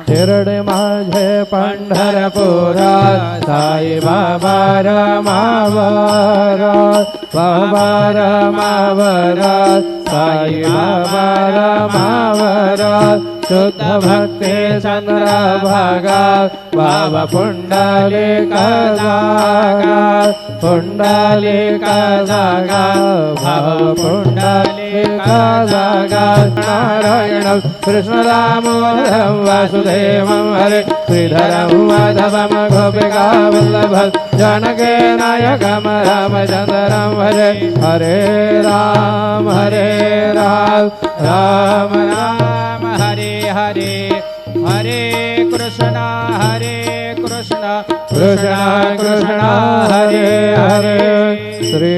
शिरडी माझे पंढरपुरात साई बाबा रमावरात बाबा रमावरात साई बाबा रमावरात शुद्ध भक्ती चंद्रभागा बाबा पुंडलिका जागा पुंडलिका जागा भाव पुंडलिका जागा नारायण कृष्ण दामोदरं वासुदेवं हरे श्रीधरं माधवं गोपिका वल्लभं जानकी नायकं रामचन्द्रं भजे हरे राम राम राम हरे हरे हरे कृष्ण कृष्ण कृष्ण कृष्ण हरे हरे श्री